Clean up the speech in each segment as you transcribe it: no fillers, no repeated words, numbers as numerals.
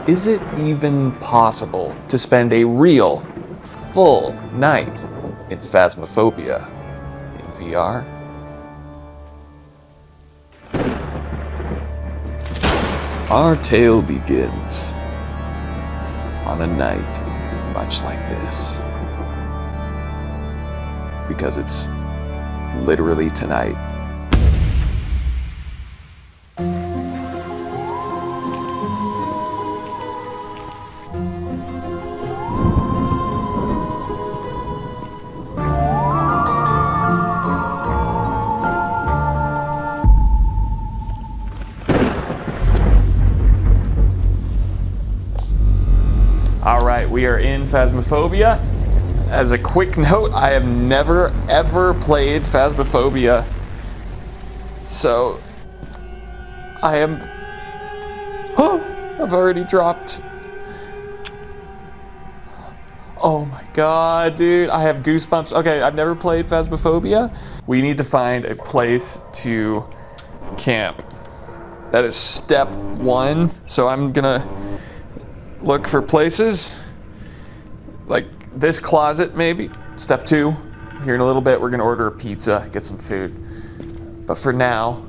Is it even possible to spend a real, full night in Phasmophobia in VR? Our tale begins on a night much like this. Because it's literally tonight. Alright, we are in Phasmophobia. As a quick note, I have never ever played Phasmophobia. So I am... Oh, I've already dropped. Oh my god, dude, I have goosebumps. Okay, I've never played Phasmophobia. We need to find a place to camp. That is step one. So I'm gonna look for places like this closet, maybe. Step two, here in a little bit, we're gonna order a pizza, get some food. But for now,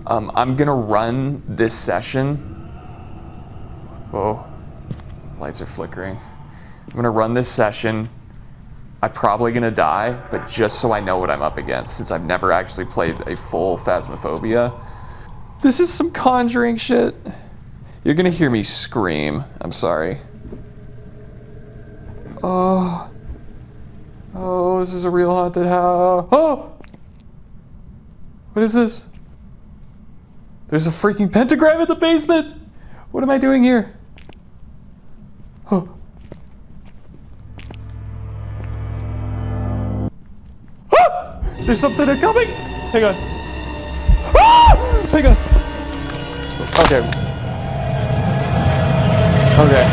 I'm gonna run this session. Whoa, lights are flickering. I'm gonna run this session. I'm probably gonna die, but just so I know what I'm up against, since I've never actually played a full Phasmophobia. This is some Conjuring shit. You're gonna hear me scream. I'm sorry. Oh. Oh, this is a real haunted house. Oh! What is this? There's a freaking pentagram in the basement! What am I doing here? Oh. Ah! There's something coming! Hang on. Ah! Hang on. Okay. Okay,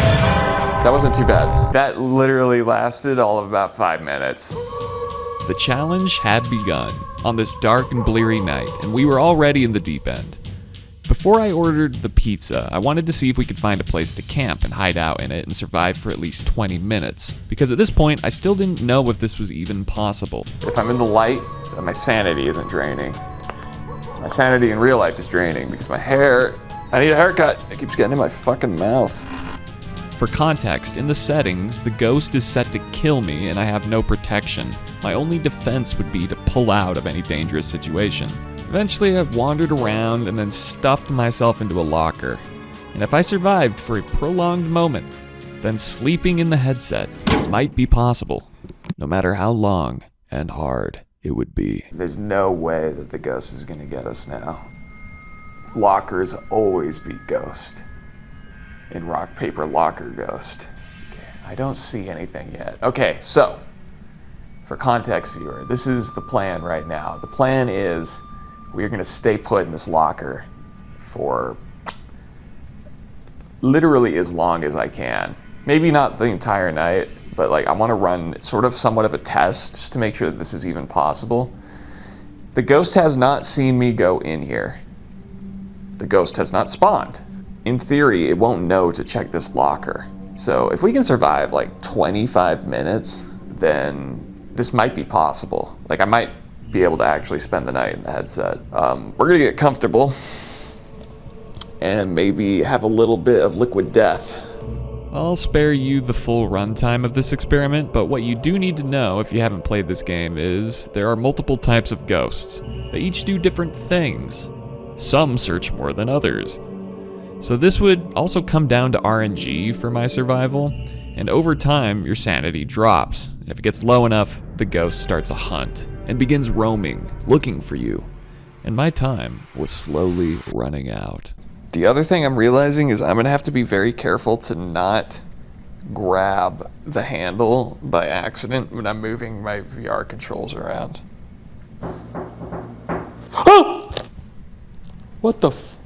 that wasn't too bad. That literally lasted all of about 5 minutes. The challenge had begun on this dark and bleary night, and we were already in the deep end. Before I ordered the pizza, I wanted to see if we could find a place to camp and hide out in it and survive for at least 20 minutes, because at this point, I still didn't know if this was even possible. If I'm in the light, my sanity isn't draining. My sanity in real life is draining because my hair, I need a haircut. It keeps getting in my fucking mouth. For context, in the settings, the ghost is set to kill me and I have no protection. My only defense would be to pull out of any dangerous situation. Eventually, I wandered around and then stuffed myself into a locker. And if I survived for a prolonged moment, then sleeping in the headset might be possible, no matter how long and hard it would be. There's no way that the ghost is gonna get us now. Lockers always beat ghost. In rock, paper, locker, ghost. Okay, I don't see anything yet. Okay, so, for context, viewer, this is the plan right now. The plan is we're gonna stay put in this locker for literally as long as I can. Maybe not the entire night, but like I wanna run sort of somewhat of a test just to make sure that this is even possible. The ghost has not seen me go in here. The ghost has not spawned. In theory, it won't know to check this locker. So if we can survive like 25 minutes, then this might be possible. Like I might be able to actually spend the night in the headset. We're gonna get comfortable and maybe have a little bit of liquid death. I'll spare you the full runtime of this experiment, but what you do need to know if you haven't played this game is there are multiple types of ghosts. They each do different things. Some search more than others. So this would also come down to RNG for my survival, and over time, your sanity drops. And if it gets low enough, the ghost starts a hunt and begins roaming, looking for you. And my time was slowly running out. The other thing I'm realizing is I'm gonna have to be very careful to not grab the handle by accident when I'm moving my VR controls around. Oh! What the f...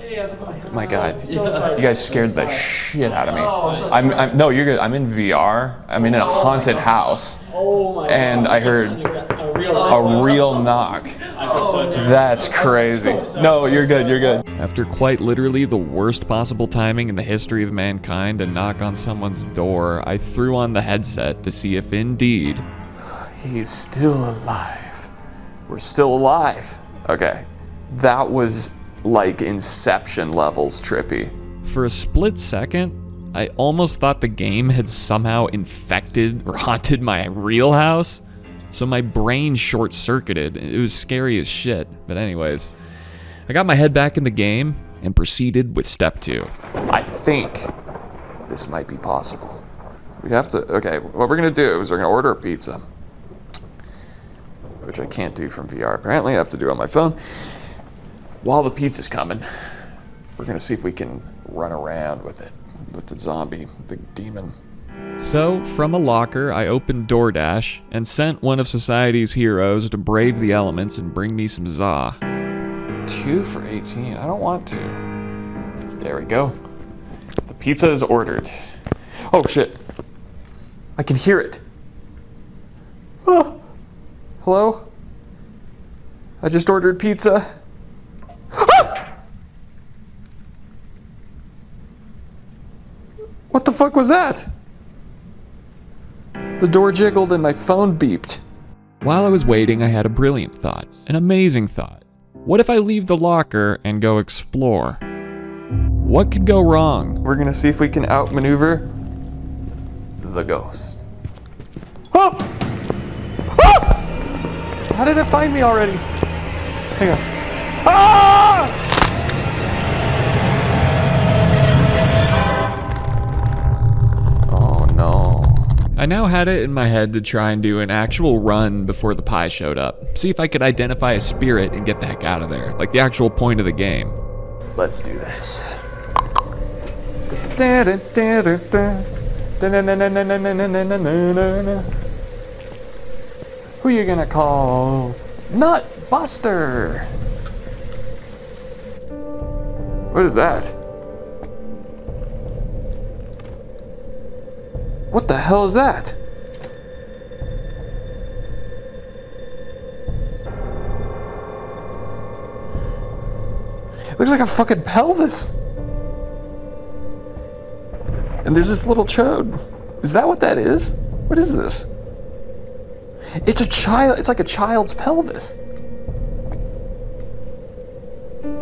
Hey, how's it going? My God, So sorry. you guys scared the shit out of me. Oh, I'm so I'm no, you're good. I'm in VR. I'm in a haunted house, Oh my and God. I heard a real knock. That's crazy. No, you're good. You're good. After quite literally the worst possible timing in the history of mankind to knock on someone's door, I threw on the headset to see if indeed He's still alive. We're still alive. Okay, that was like Inception levels trippy. for a split second, I almost thought the game had somehow infected or haunted my real house. So my brain short-circuited. It was scary as shit. But anyways, I got my head back in the game and proceeded with step 2. I think this might be possible. We have to, okay, what we're gonna do is we're gonna order a pizza, which I can't do from VR. Apparently I have to do it on my phone. While the pizza's coming, we're gonna see if we can run around with it, with the zombie, the demon. So, from a locker, I opened DoorDash and sent one of society's heroes to brave the elements and bring me some za. 2 for 18, I don't want to. There we go. The pizza is ordered. Oh shit, I can hear it. Oh. Hello? I just ordered pizza. Ah! What the fuck was that? The door jiggled and my phone beeped. While I was waiting, I had a brilliant thought, an amazing thought. What if I leave the locker and go explore? What could go wrong? We're gonna see if we can outmaneuver the ghost. Oh! Ah! How did it find me already? Hang on. Ah! Oh no. I now had it in my head to try and do an actual run before the pie showed up. See if I could identify a spirit and get the heck out of there, like the actual point of the game. Let's do this. Who you gonna call? Nut Buster! What is that? What the hell is that? It looks like a fucking pelvis. And there's this little chode. Is that what that is? What is this? It's a child, it's like a child's pelvis.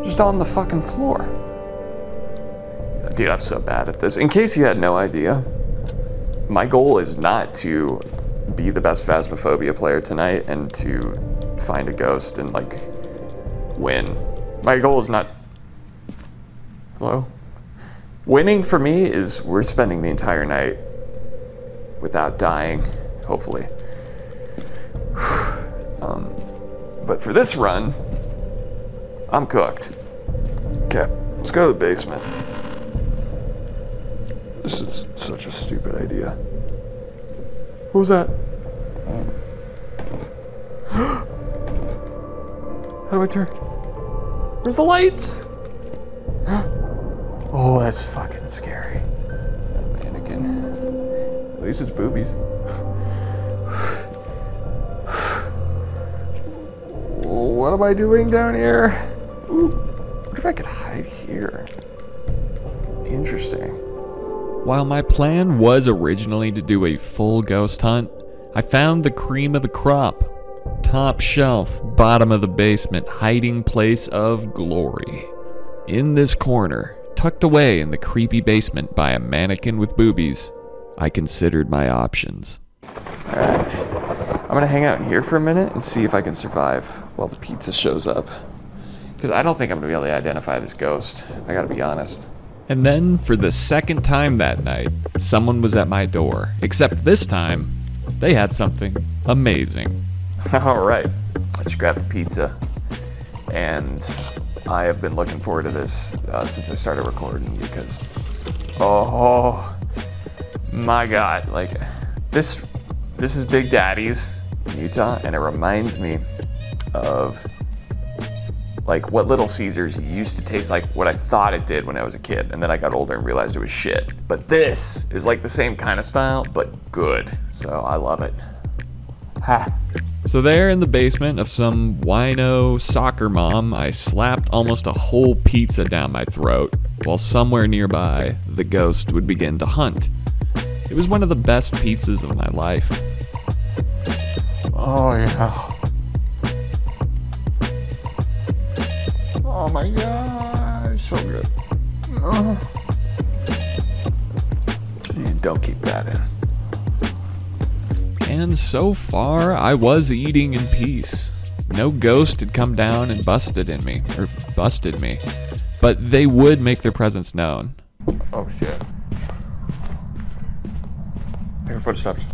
Just on the fucking floor. Dude, I'm so bad at this. In case you had no idea, my goal is not to be the best Phasmophobia player tonight and to find a ghost and like win. My goal is not, hello? Winning for me is we're spending the entire night without dying, hopefully. But for this run, I'm cooked. Okay, let's go to the basement. This is such a stupid idea. What was that? How do I turn? Where's the lights? Oh, that's fucking scary. That mannequin. At least it's boobies. What am I doing down here? Ooh, what if I could hide here? Interesting. While my plan was originally to do a full ghost hunt, I found the cream of the crop. Top shelf, bottom of the basement, hiding place of glory. In this corner, tucked away in the creepy basement by a mannequin with boobies, I considered my options. Alright, I'm gonna hang out in here for a minute and see if I can survive while the pizza shows up. Because I don't think I'm gonna be able to identify this ghost, I gotta be honest. And then, for the second time that night, someone was at my door. Except this time, they had something amazing. Alright, let's grab the pizza. And I have been looking forward to this since I started recording because, oh my God, like this is Big Daddy's in Utah, and it reminds me of like what Little Caesars used to taste like, what I thought it did when I was a kid, and then I got older and realized it was shit. But this is like the same kind of style, but good. So I love it. Ha. So there in the basement of some wino soccer mom, I slapped almost a whole pizza down my throat, while somewhere nearby, the ghost would begin to hunt. It was one of the best pizzas of my life. Oh yeah. Oh my god, it's so good. Oh. And don't keep that in. And so far, I was eating in peace. No ghost had come down and busted me. But they would make their presence known. Oh shit. I hear footsteps.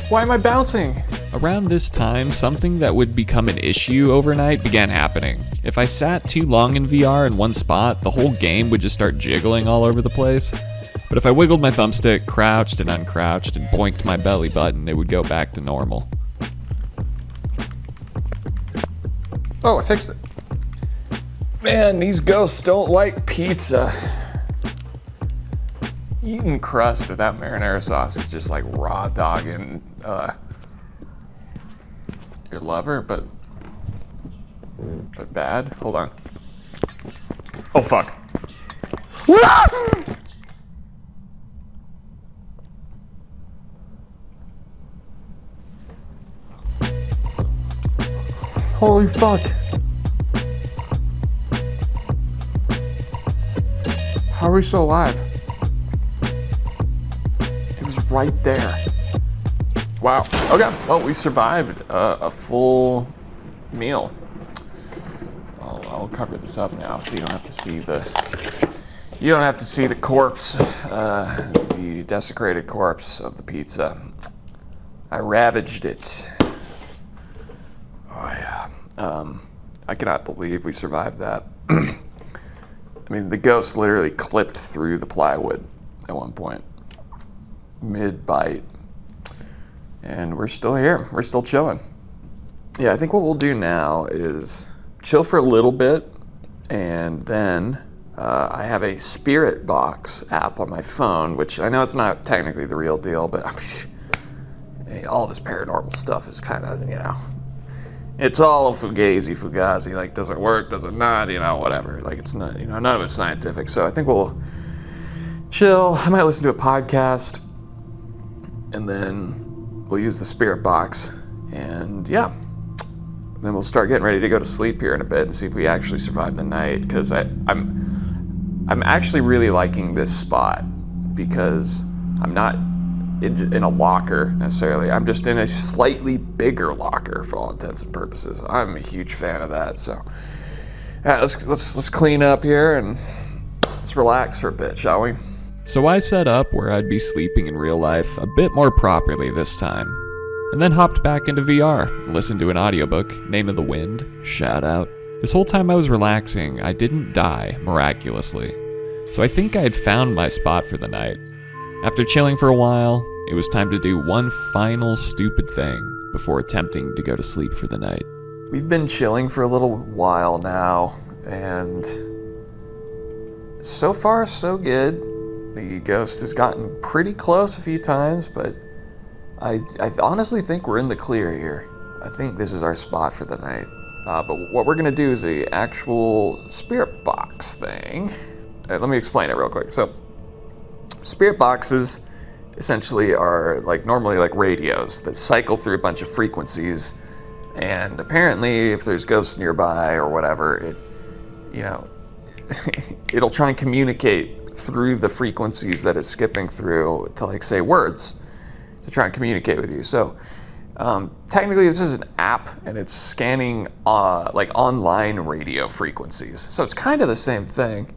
Why am I bouncing? Around this time, something that would become an issue overnight began happening. If I sat too long in VR in one spot, the whole game would just start jiggling all over the place. But if I wiggled my thumbstick, crouched and uncrouched, and boinked my belly button, it would go back to normal. Oh, I fixed it. Man, these ghosts don't like pizza. Eating crust without marinara sauce is just like raw dogging your lover, but bad. Hold on. Oh fuck. Holy fuck. How are we still alive? It was right there. Wow. Okay. Well, we survived a full meal. I'll cover this up now, so you don't have to see the corpse, the desecrated corpse of the pizza. I ravaged it. Oh yeah. I cannot believe we survived that. I mean, the ghost literally clipped through the plywood at one point, mid-bite. And we're still here. We're still chilling. Yeah, I think what we'll do now is chill for a little bit, and then I have a Spirit Box app on my phone, which I know it's not technically the real deal, but I mean, all this paranormal stuff is kind of, it's all fugazi, like, does it work, does it not, whatever. Like, it's not, none of it's scientific. So I think we'll chill. I might listen to a podcast, and then we'll use the Spirit Box, and yeah, then we'll start getting ready to go to sleep here in a bit and see if we actually survive the night, because I'm actually really liking this spot, because I'm not in a locker necessarily. I'm just in a slightly bigger locker for all intents and purposes. I'm a huge fan of that. So yeah, let's clean up here and let's relax for a bit, shall we? So I set up where I'd be sleeping in real life a bit more properly this time, and then hopped back into VR and listened to an audiobook, Name of the Wind, shout out. This whole time I was relaxing, I didn't die miraculously, so I think I had found my spot for the night. After chilling for a while, it was time to do one final stupid thing before attempting to go to sleep for the night. We've been chilling for a little while now, and so far so good. The ghost has gotten pretty close a few times, but I honestly think we're in the clear here. I think this is our spot for the night. But what we're gonna do is a actual Spirit Box thing. Let me explain it real quick. So, Spirit Boxes essentially are normally like radios that cycle through a bunch of frequencies, and apparently if there's ghosts nearby or whatever, it'll try and communicate through the frequencies that it's skipping through to say words to try and communicate with you. So technically this is an app, and it's scanning online radio frequencies. So it's kind of the same thing.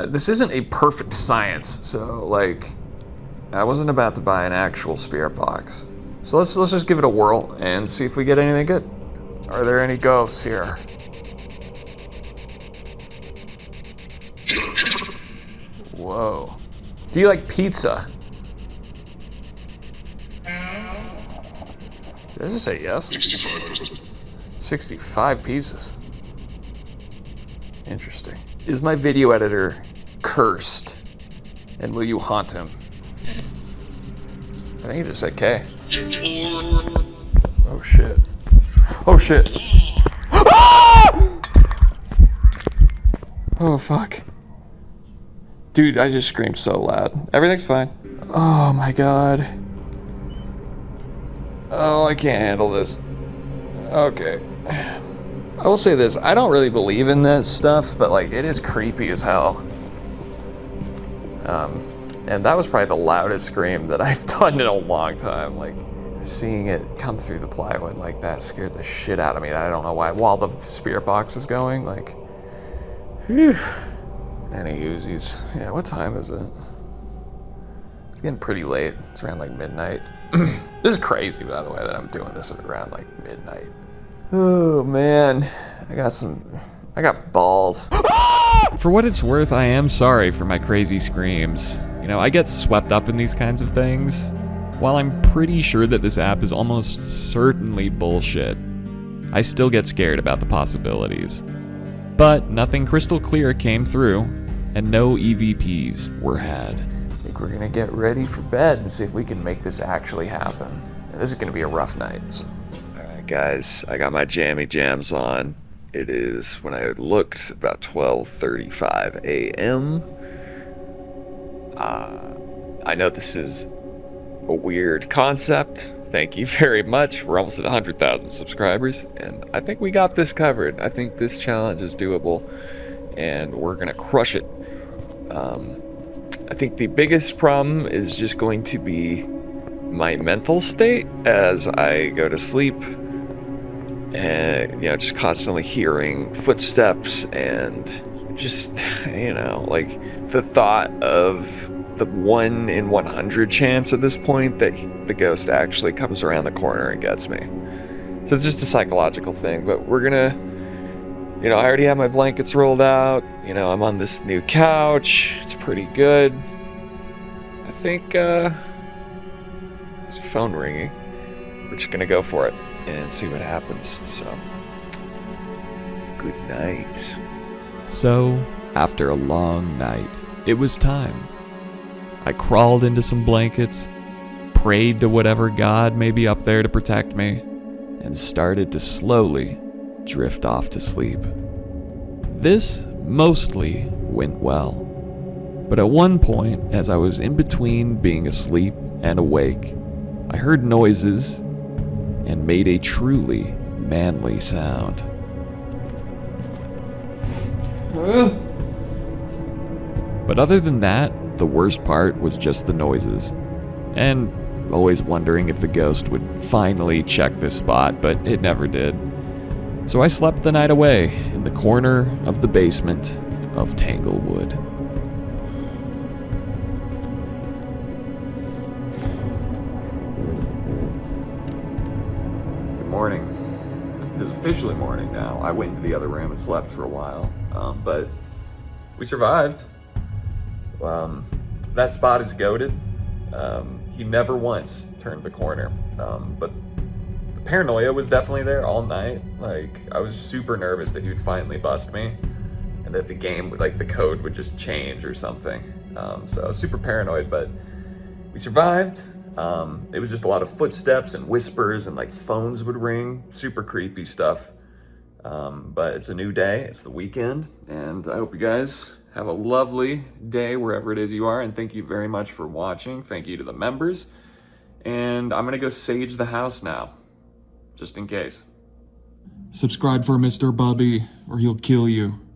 This isn't a perfect science, so I wasn't about to buy an actual Spirit Box. So let's just give it a whirl and see if we get anything good. Are there any ghosts here? Whoa. Do you like pizza? Does it say yes? 65 pieces. Interesting. Is my video editor cursed? And will you haunt him? I think he just said K. Oh shit. Oh shit. Ah! Oh fuck. Dude, I just screamed so loud. Everything's fine. Oh my god. Oh, I can't handle this. Okay. I will say this, I don't really believe in this stuff, but like, it is creepy as hell. And that was probably the loudest scream that I've done in a long time. Like, seeing it come through the plywood like that scared the shit out of me. I don't know why. While the spirit box is going, like, whew. Any Uzis. Yeah, what time is it? It's getting pretty late. It's around like midnight. This is crazy, by the way, that I'm doing this around like midnight. Oh man, I got balls. For what it's worth, I am sorry for my crazy screams. You know, I get swept up in these kinds of things. While I'm pretty sure that this app is almost certainly bullshit, I still get scared about the possibilities. But nothing crystal clear came through, and no EVPs were had. I think we're gonna get ready for bed and see if we can make this actually happen. This is gonna be a rough night. So. Alright guys, I got my jammy jams on. It is, when I looked, about 12:35 a.m. I know this is a weird concept. Thank you very much. We're almost at 100,000 subscribers, and I think we got this covered. I think this challenge is doable, and we're gonna crush it. I think the biggest problem is just going to be my mental state as I go to sleep, and you know, just constantly hearing footsteps and just, you know, like the thought of the 1 in 100 chance at this point that the ghost actually comes around the corner and gets me. So it's just a psychological thing, but we're gonna, you know, I already have my blankets rolled out. You know, I'm on this new couch. It's pretty good. I think, there's a phone ringing. We're just gonna go for it and see what happens. So, good night. So, after a long night, it was time. I crawled into some blankets, prayed to whatever god may be up there to protect me, and started to slowly drift off to sleep. This mostly went well. But at one point, as I was in between being asleep and awake, I heard noises and made a truly manly sound. But other than that, the worst part was just the noises. And always wondering if the ghost would finally check this spot, but it never did. So I slept the night away in the corner of the basement of Tanglewood. Good morning. It is officially morning now. I went into the other room and slept for a while, but we survived. That spot is goated. He never once turned the corner, but the paranoia was definitely there all night. Like, I was super nervous that he would finally bust me and that the game would, like, the code would just change or something. So I was super paranoid, but we survived. It was just a lot of footsteps and whispers and like phones would ring, super creepy stuff. But it's a new day, it's the weekend, and I hope you guys have a lovely day wherever it is you are, and thank you very much for watching. Thank you to the members, and I'm gonna go sage the house now, just in case. Subscribe for Mr. Bubby, or he'll kill you.